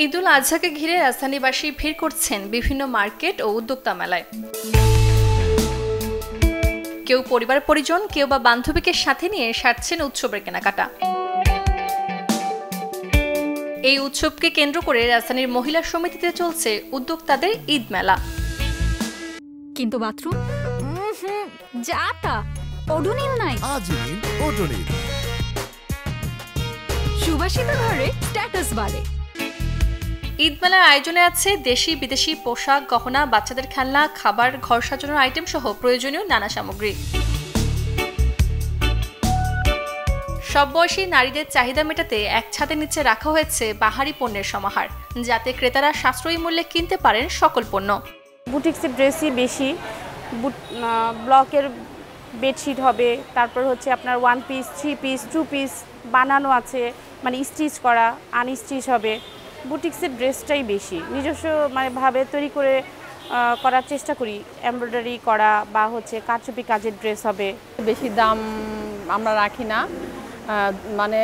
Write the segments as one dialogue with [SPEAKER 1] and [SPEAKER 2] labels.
[SPEAKER 1] ঈদুল আজহাকে ঘিরে রাজধানীবাসী ভিড় করছেন বিভিন্ন মার্কেট ও উদ্যোক্তা মেলায়। কেউ পরিবার পরিজন, কেউ বা বান্ধবীকে সাথে নিয়ে সারছেন উৎসবের কেনাকাটা। এই উৎসবকে কেন্দ্র করে রাজধানীর মহিলা সমিতিতে চলছে উদ্যোক্তাদের ঈদ মেলা।
[SPEAKER 2] কিন্তু বাথরুম যা তা ওডোনিল নাই। সুবাসিত ঘরে স্ট্যাটাস বাড়ে।
[SPEAKER 1] ঈদ মেলার আয়োজনে আছে দেশি বিদেশি পোশাক, গহনা, বাচ্চাদের খেলনা, খাবার, ঘর সাজানোর আইটেম সহ প্রয়োজনীয় নানা সামগ্রী। সব বয়সী নারীদের চাহিদা মেটাতে এক ছাদের নিচে রাখা হয়েছে বাহারি পণ্যের সমাহার, যাতে ক্রেতারা সাশ্রয়ী মূল্যে কিনতে পারেন সকল পণ্য।
[SPEAKER 3] বুটিক্সের ড্রেসই বেশি, ব্লকের বেডশিট হবে, তারপর হচ্ছে আপনার 1 পিস, 3 পিস, 2 পিস বানানো আছে, মানে স্টিচ করা, আনস্টিচ হবে। বুটিক্সের ড্রেসটাই বেশি নিজস্ব ভাবে তৈরি করে করার চেষ্টা করি, এমব্রয়ডারি করা বা হচ্ছে কারচুপি কাজের ড্রেস হবে।
[SPEAKER 4] বেশি দাম আমরা রাখি না, মানে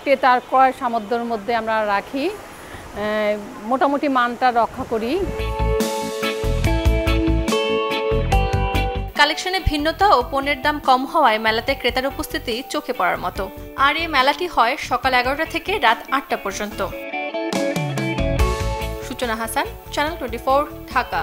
[SPEAKER 4] ক্রেতার ক্রয় সামর্থ্যের মধ্যে আমরা রাখি, মোটামুটি মানটা রক্ষা করি।
[SPEAKER 1] কালেকশনে ভিন্নতা ও পণ্যের দাম কম হওয়ায় মেলাতে ক্রেতার উপস্থিতি চোখে পড়ার মতো। আর এই মেলাটি হয় সকাল 11টা থেকে রাত 8টা পর্যন্ত। সূচনা হাসান, চ্যানেল 24, ঢাকা।